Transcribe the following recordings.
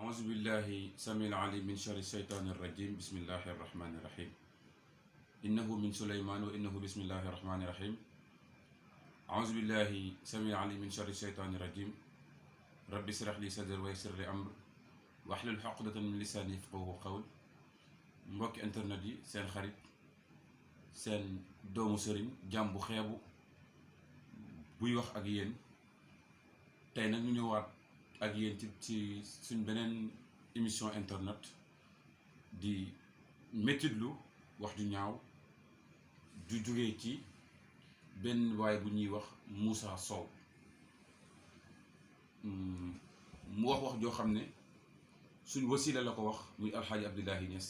أعوذ بالله سميع العليم من شر الشيطان الرجيم بسم الله الرحمن الرحيم إنه من سليمان وإنه بسم الله الرحمن الرحيم أعوذ بالله سميع العليم من شر الشيطان الرجيم رب اشرح لي صدري ويسر لي أمر واحلل عقدة من لساني يفقهوا قول mbokki internet yi seen xarit seen doomu sëriñ jàmm bu xeebu buy wax ak yéen tey nag ñu ñëwaat ak yéen ci suñ beneen émission internet di métitlu wax ju ñaaw ju jógee ci benn waay bu ñuy wax Moussa Sow mu wax joo xam ne suñ wasila la ko wax muy alxaaji Abdoulaye Niass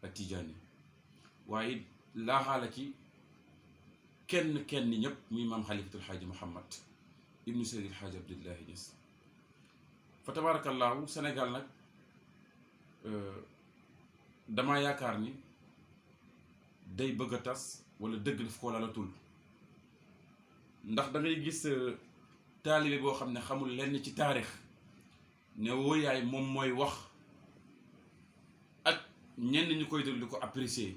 ak Tijaani waaye laaxaala ci kenn ñëpp muy maam xalifatul xaaji Muhammad ibnu Seydil xaaji Abdoulaye Niass fa tabaarakallaahu Sénégal nag dama yaakaar ni day bëgg a tas wala dëgg daf ko lalatul ndax da ngay gis taalibe boo xam ne xamul lenn ci taarix ne wooyaay moom mooy wax ak ñenn ñu koy déglu di ko apprécier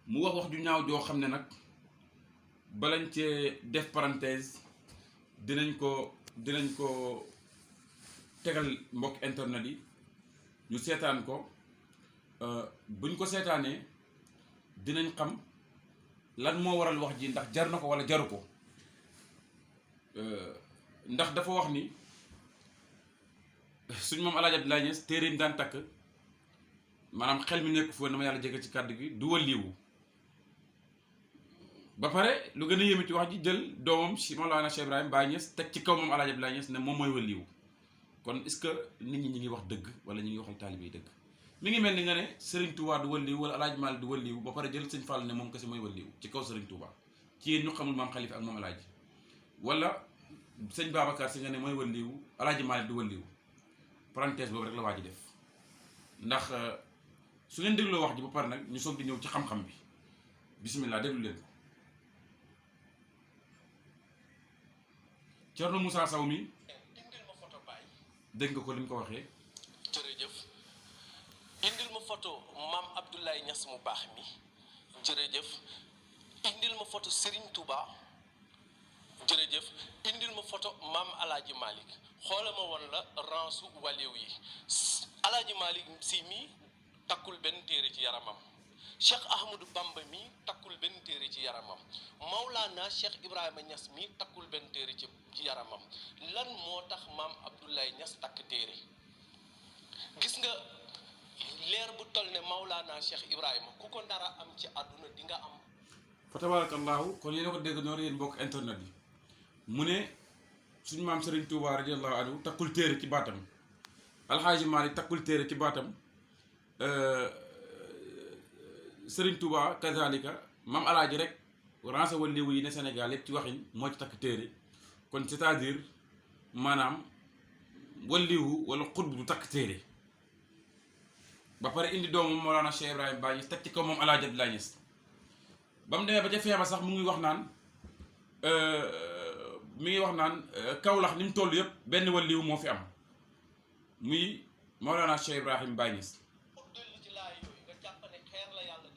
mu wax ju ñaaw joo xam ne nag balañ cee def parenthèse dinañ ko tegal mbokk internet yi ñu seetaan ko buñ ko seetaanee dinañ xam lan moo waral wax ji ndax jar na ko wala jaru ko ndax dafa wax ni suñ moom Alaaji Abdoulaye Niass téere yi daan takk maanaam xel mi nekk foofu na ma yàlla jégal ci kàddu gi du waliwu ba pare lu gën a yéeme ci wax ji jël doomam si Mawlana Cheikh Ibrahim Baye Niass teg ci kaw moom Alaaji Abdoulaye Niass ne moom mooy waliwu kon est-ce que nit ñi ngi wax dëgg wala ñu ngi waxal taalibe yi dëgg mi ngi mel ni nga ne Serigne Touba du waliwu wala Alaaji Maalik du waliwu ba pare jël sëñ Fall ne moom kese mooy waliwu ci kaw Serigne Touba ci yéen ñu xamul maam Khalifa ak moom Alaaji wala sëñ Babacar si nga ne mooy waliwu Alaaji Maalik du waliwu parenthèse boobu rek la waa ji def ndax su ngeen dégloo wax ji ba pare nag ñu soog di ñëw ci xam-xam bi bismillah déglu leen ko Thierno Moussa Sow mi indil ma photo baay dégg nga ko li mu ko waxee jërëjëf indil ma photo maam Abdoulaye Niass mu baax mi jërëjëf indil ma photo Serigne Touba jërëjëf indil ma photo maam Alaaji Malick xoola ma woon la ransu waliw yi Alaaji Malick si mi takkul benn téere ci yaramam Cheikh Ahmadou Bamba mi takkul benn téere ci yaramam Maulana Cheikh Ibrahima Niass mi takkul benn téere ci yaramam lan moo tax maam Abdoulaye Niass takk téere gis nga leer bu toll ne Maulana Cheikh Ibrahima ku ko ndara am ci àdduna di nga am. fa tabarakallahu kon yéen a ko dégg noonu yéen mbokk internet yi mu ne suñu maam Serigne Touba radiyallahu anhu takkul téere ci baatam alxaaji Maalik takkul téere ci baatam Serigne Touba kazalika maam alaaji rek ransa waliwu yi ne Sénégal yëpp ci waxin moo ci takk téere kon c'est-à-dire maanaam waliwu wala xutb du takk téere ba pare indi doomu Mawlana Cheikh Ibrahim Baye Niass teg ci kaw moom Alaaji Abdoulaye Niass ba mu demee ba ca feebar sax mu ngi wax naan Kawlax ni mu toll yëpp benn waliwu moo fi am muy Mawlana Cheikh Ibrahim Baye Niass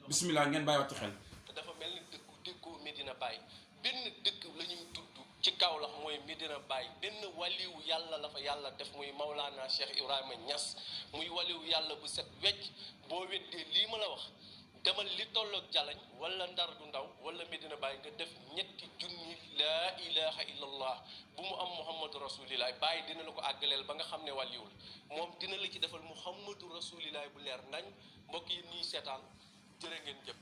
bismillah ngeen bàyyi wax ci xel te dafa mel ni dëkkoo Medina Baye benn dëkk la ñuy tudd ci Kawlax mooy Medina Baye benn waliwu yàlla la fa yàlla def muy Maulana Cheikh Ibrahima Niass muy waliwu yàlla bu set wecc boo weddee lii ma la wax demal li tolloog Jalañ wala Ndar du ndaw wala Medina Baye nga def 3 junni laa ilaha illallah bu mu am Muhammadu Rasulillah Baye dina la ko àggaleel ba nga xam ne waliwul moom dina la ci defal Muhammadu Rasulillah bu leer nañ mbokk yi nii seetaan jërë ngeen jëf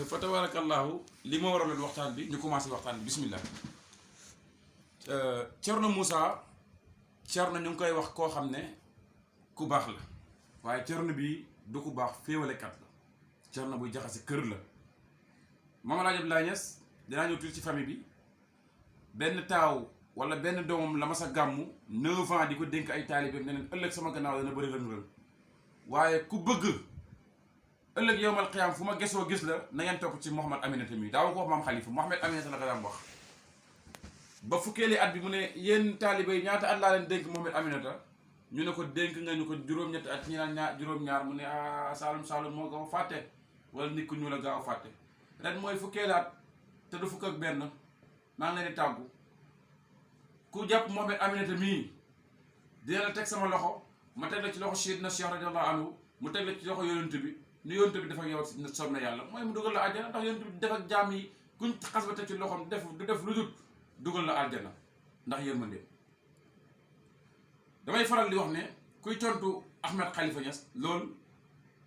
fa tabarakallahu li ma waraloon waxtaan bi ñu commencé waxtaan bi bismillah Thierno Moussa Thierno ñu ngi koy wax koo xam ne ku baax la waaye Thierno bi du ku baax féewalekat la Thierno buy jaxase kër la Maam Alaaji Abdoulaye Niass dinaa ñëw tuuti ci famille bi benn taaw wala benn doomam la ma sa gàmmu 9 ans di ko dénk ay taalibeem ne leen ëllëg sama gannaaw dana bëri rëng-rëng waaye ku bëgg ëllëg yowmal qiyaam fu ma gesoo gis la na ngeen topp ci Mouhamad Aminata mi daaw ko wax maam Khalifa Mouhamad Aminata la ko daan wax ba fukkeeli at bi mu ne yéen taalibe yi ñaata at laa leen dénk Mouhamad Aminata ñu ne ko dénk nga ñu ko juróom-ñetti at ñi naan juróom-ñaar mu ne Saalum Saalum moo gaaw a fàtte wala nit ku ñu la gaaw a fàtte ren mooy fukkeelaat te du fukk ak benn maa ngi leen di tàggu ku jàpp Mohamed Aminata mii dina la teg sama loxo ma teg la ci loxo Seydina Cheikh radiyallahu anhu mu teg la ci loxo yonent bi ni yonent bi dafa yow soob na yàlla mooy mu dugal la aljana ndax yonent bi def ak jaam yi kuñ xas ba teg ci loxoom du def lu dul dugal la aljana ndax yërmande damay faral di wax ne kuy tontu Ahmed Khalifa Niass loolu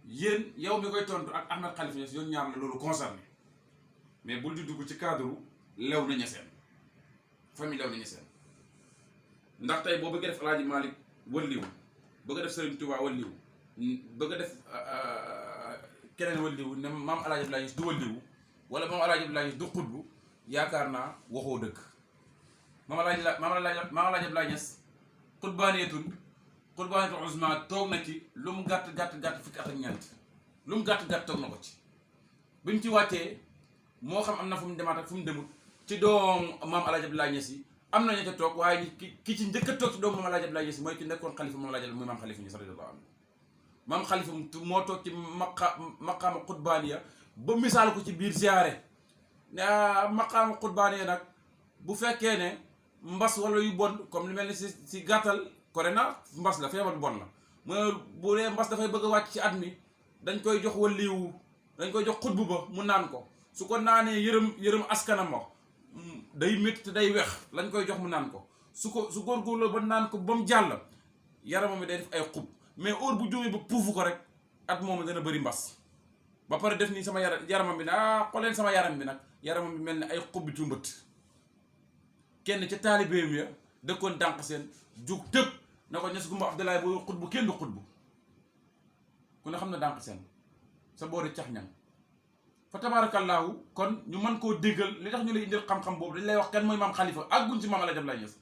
yéen yow mi koy tontu ak Ahmed Khalifa Niass yoon ñaar la loolu concerné mais bul di dugg ci cadre lew na ñeseen famille lew na ñeseen ndax tey boo bëggee def El Hadj Malick wëlliw bëgg a def Serigne Touba wëlliw bëgg a def keneen wëlliw ne maam El Hadj Abdoulaye Niass du wëlliw wala maam El Hadj Abdoulaye Niass du xutbu yaakaar naa waxoo dëgg maam El Hadj Abdoulaye Niass xutbaaniyatun uzma toog na ci lu mu gàtt fukki at ak ñeent lu mu gàtt toog na ko ci buñ ci wàccee moo xam am na fu mu demaat ak fu mu demut ci doom maam El Hadj Abdoulaye Niass yi am na ña ca toog waaye ki ci njëkk a toog ci doomu maam El Hadj Abdoulaye Niass mooy ki nekkoon xalifa maam El Hadj muy maam Khalifa Niass radiyallahu anhu maam Khalifa moo toog ci maqaama xutbaaniya ba misaal ko ci biir ziyaare maqaama xutbaaniya nag bu fekkee ne mbas wala yu bon comme li mel ni si gàttal corona mbas la feebar bon la mooy bu dee mbas dafay bëgg a wàcc ci at mi dañ koy jox waliwu dañ koy jox xutbu ba mu naan ko su ko naanee yërëm askanam wax day métti te day wex lañ koy jox mu naan ko su góorgóorloo ba naan ko ba mu jàll yaramam mi day def ay xub mais heure bu jógee ba puufu ko rek at moom dana bëri mbas ba pare def nii sama yaramam bi ne xooleen sama yaram bi nag yaramam bi mel ni ay xub bi tumbët kenn ca taalibeem ya dëkkoon dànq seen jug tëb na ko Niass Goumba Abdoulaye booy xutbu kenn du xutbu ku ne xam na dànq seen sa boori cax ñang fa tabaarakallaahu kon ñu mën koo déggal li tax ñu lay indil xam-xam boobu dañ lay wax kan mooy maam Khalifa ak guñ ci maam El Hadj Abdoulaye Niass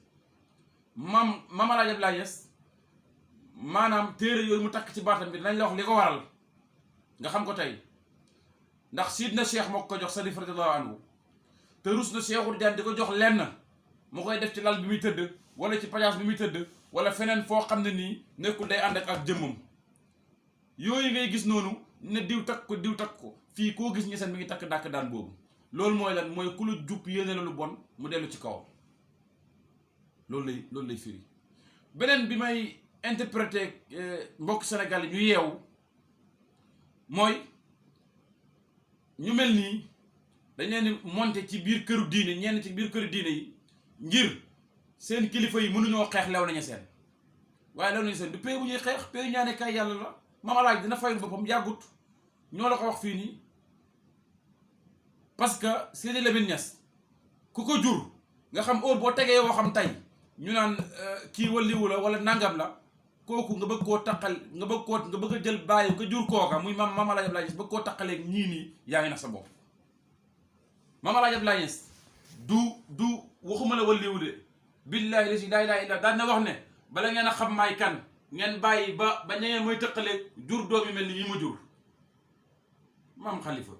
maam El Hadj Abdoulaye Niass maanaam téere yooyu mu takk ci baatam bi dinañ la wax li ko waral nga xam ko tey ndax Sidna Cheikh moo ko jox Sarif radiyallahu anhu te rus na Cheikhul Tidiane di ko jox lenn mu koy def ci lal bi muy tëdd wala ci pajaas bi muy tëdd wala feneen foo xam ne nii nekkul day ànd ak jëmmam yooyu ngay gis noonu ne diw takk ko fii koo gis ñeseen mi ngi takk dàkk daan boobu loolu mooy lan mooy ku la jub yéene la lu bon mu dellu ci kawam loolu lay firi beneen bi may interpréter mbokk Sénégal yi ñu yeewu mooy ñu mel nii dañ leen di monter ci biir këru diine ñenn ci biir këru diine yi ngir seen kilifa yi mënuñoo xeex lew nañu seen waaye lew nañu seen du pay bu ñuy xeex pay ñaane kay yàlla la Maam Alaaji dina fayul boppam yàggut ñoo la ko wax fii nii parce que Seydi Lamine Niass ku ko jur nga xam heure boo tegee yoo xam tey ñu naan kii waliwu la wala nangam la kooku nga bëgg koo taqal nga bëgg a jël bàyyi nga jur kooka muy Maam Alaaji Abdoulaye Niass bëgg koo taqaleeg ñii nii yaa ngi nax sa bopp Maam Alaaji Abdoulaye Niass du waxuma la waliwu de billaahi la si laa ilaaha illa daan na wax ne bala ngeen a xam maay kan ngeen bàyyi ba ñangeen mooy tëqaleeg jur doom yi mel ni ñi ma jur maam Khalifa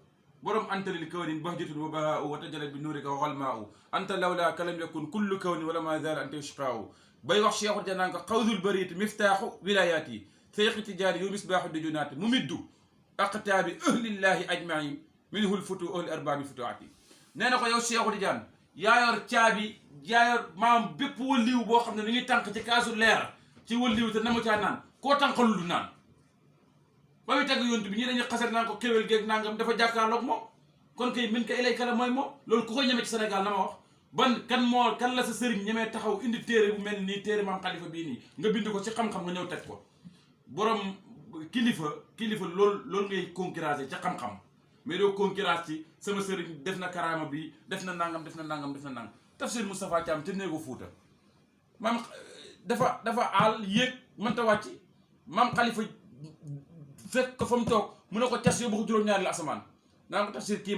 borom antalil kawnin bahjatun wa bahaa'u wa tajalat bi nuurika wa xalmaa'u anta lawlaa kalam yakun kullu kawni wala ma zaala anta ishqaa'u bay wax Cheikhul Janaan ko xawdul bariit miftaaxu wilaayaat yi Seexi Tijaani yu misbaaxu dujunaat mu middu aqtaabi ahlillaahi ajmain minhul futu ahli arbaabi futuaat yi nee na ko yow Cheikhul Tijaan yaa yor caabi yaa yor maam bépp waliw boo xam ne ni ngi tànk ci kaasu leer ci waliw te namu caa naan koo tànqalul du naan ba muy tagg yontu bi ñii dañuy xasal naan ko kéwél géeg nangam dafa jàkkaarloog moom kon kay min ka ilay kala mooy moom loolu ku ko ñeme ci Sénégal na ma wax kan la sa sëriñ ñemee taxaw indi téere bu mel nii téere maam Khalifa bii nii nga bind ko ci xam-xam nga ñëw teg ko borom kilifa loolu ngay concurrencer ci xam-xam mais doo concurrence ci sama sëriñ def na karaama bi def na nangam Tafsir Moustapha Thiam ca néegu Fuuta maam dafa aal yéeg mënta wàcc maam Khalifa fekk ko fa mu toog mu ne ko cas yóbbu ko juróom-ñaari la asamaan naa ko Tafsir kii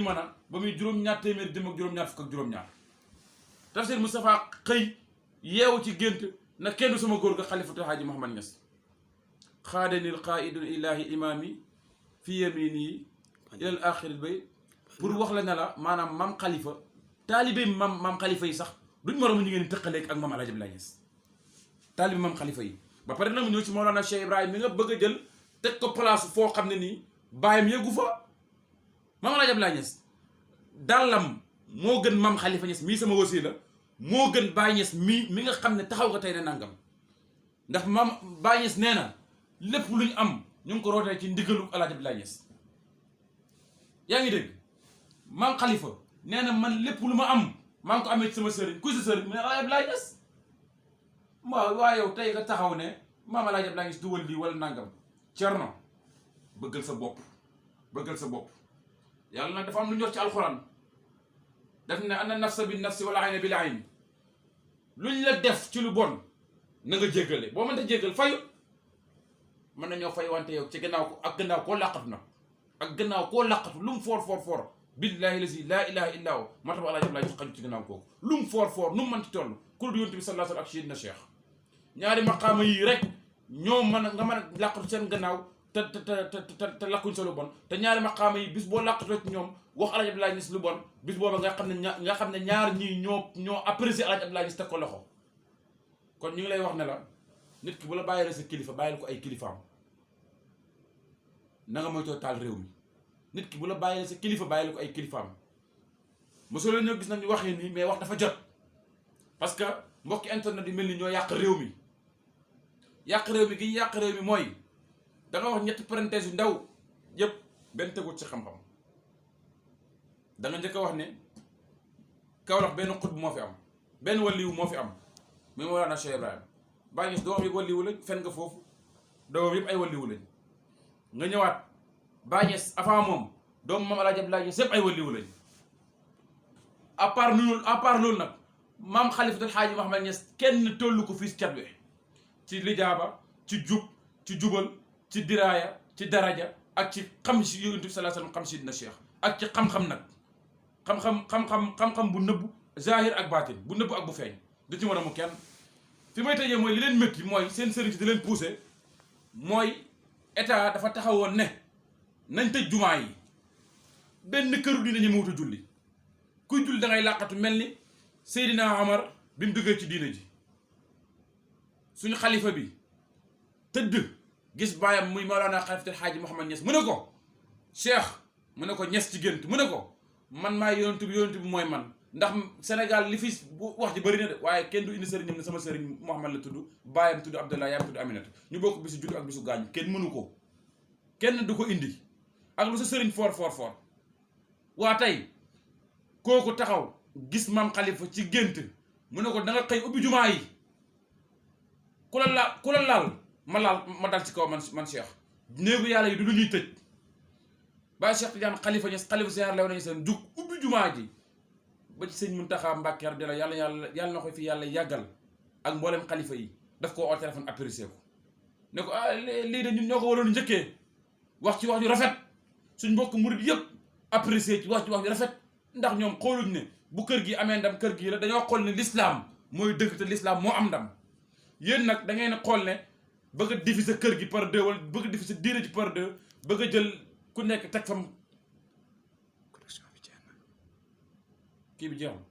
mën a ba muy juróom-ñaar téeméer dem ak juróom-ñaar fukk ak juróom-ñaar Tafsir Moustapha xëy yeewu ci gént na kenn du sama góor ga Xalifatu Haaji Mouhamad Niass xaadanil qaidul ilahi imaami fi yamini ilal axiril bay pour wax la ne la maanaam maam Khalifa taalibe maam Khalifa yi sax duñ moromu ñu ngeen tëqaleeg ak maam Alaaji Abdoulaye Niass taalibi maam xalifa yi ba pare nag mu ñëw ci Mawlana Cheikh Ibrahima mi nga bëgg a jël teg ko place foo xam ne nii baayam yëgu fa. Maam El Hadj Abdoulaye Niass dàllam moo gën maam xalifa Niass mii sama wasila moo gën Baye Niass mi nga xam ne taxaw nga tey ne nangam ndax maam Baye Niass nee na lépp lu ñu am ñu ngi ko rootee ci ndigalu El Hadj Abdoulaye Niass yaa ngi dégg maam xalifa nee na man lépp lu ma am maa ngi ko amee ci sama sëriñ ku si sëriñ mu ne El Hadj Abdoulaye Niass waaye yow tey nga taxaw ne maam El Hadj Abdoulaye Niass du wal lii wala nangam Cerno bëggal sa bopp bëggal sa bopp yàlla nag dafa am lu ñu wax ci alxuraan daf ne ana nafsa bi nafsi wala ayna bil ayn luñ la def ci lu bon na nga jéggale boo mënta jéggal fayu mën nañoo fay wante yow ci gannaaw ko ak gannaaw koo làqatu nag ak gannaaw koo làqatu lu mu foor billahi lazi laa ilaha illa hu mataba Alaaji Abdoulaye xaju ci gannaaw kooku lu mu foor nu mu mënti toll ku dul yonent bi sallallahu alayhi wa sallam ak Seydina Cheikh ñaari maqaama yii rek ñoo mën a nga mën a làqatu seen gannaaw te lakkuñ sa lu bon te ñaari maqaama yi bis boo làqatoo ci ñoom wax Alaaji Abdoulaye Niass lu bon bis booba nga xam ne ñaar ñii ñoo apprécié Alaaji Abdoulaye Niass teg ko loxo kon ñu ngi lay wax ne la nit ki bu la bàyyi sa kilifa bàyyil ko ay kilifaam na nga moytoo taal réew mi nit ki bu la bàyyi sa kilifa bàyyil ko ay kilifaam mosoo la ñoo gis nañu waxee nii mais wax dafa jot parce que mbokki internet yi mel ni ñoo yàq réew mi gi ñu yàq réew mi mooy da nga wax ñetti parenthèse yu ndaw yëpp benn tegut ci xam-xam da nga njëkk a wax ne Kaolack benn xutb moo fi am benn waliwu moo fi am muy Mawlana Cheikh Ibrahima Baye Niass doomam yëpp waliwu lañ fen nga foofu doomam yëpp ay waliwu lañ nga ñëwaat Baye Niass avant moom doomu maam El Hadj Abdoulaye Niass yëpp ay waliwu lañ à part loolu nag maam Khalifatul Haaji Mouhamed Niass kenn tollu ko fii si catwe ci lijaaba ci jub ci jubal ci diraaya ci daraja ak ci xam si yonent bi sallallahu alayhi wasallam xam si dina Cheikh ak ci xam-xam nag xam-xam bu nëbb zahir ak baatin bu nëbb ak bu feeñ du ci mën a mu kenn fi may tëjee mooy li leen métti mooy seen sëriñ si di leen poussé mooy état dafa taxawoon ne nañ tëj jumaa yi benn këru diine ñu mawuta julli kuy julli da ngay làqatu mel ni Seydina Omar bi mu duggee ci diine ji suñu xalifa bi tëdd gis baayam muy Mawlana Khalifatul Haaji Mouhamed Niass mu ne ko Cheikh mu ne ko Niass ci gént mu ne ko man maay yonent bi mooy man ndax Sénégal li fi wax ji bëri na de waaye kenn du indi sëriñam ne sama sëriñ Mouhamed la tudd baayam tudd Abdallah yaayam tudd Aminata ñu bokk bisu judd ak bisu gaañu kenn mënu ko kenn du ko indi ak lu sa sëriñ foor waa tey kooku taxaw gis maam Khalifa ci gént mu ne ko da nga xëy ubbi jumaa yi ku la laal ma dal ci kaw man Cheikh néegu yàlla yi du lu ñuy tëj Baye Cheikh Tidiane Khalifa Niass xalifa ziar lew nañu seen jug ubbi jumaa ji ba ci sëñ Muntaxa Mbàkke radiyallaahu yàlla na ko fi yàlla yàggal ak mboolem xalifa yi daf ko oo téléphone apprécié ko ne ko lii de ñun ñoo ko waroon njëkkee wax ci wax ju rafet suñ mbokk murid yëpp apprécié ci wax ju rafet ndax ñoom xooluñ ne bu kër gi amee ndam kër gi la dañoo xool ne l'islam mooy dëgg te l'islam moo am ndam yéen nag da ngeen xool ne bëgg a diviser kër gi par deux wala bëgg a diviser diine ji par deux bëgg a jël ku nekk teg fam kii bi jeexam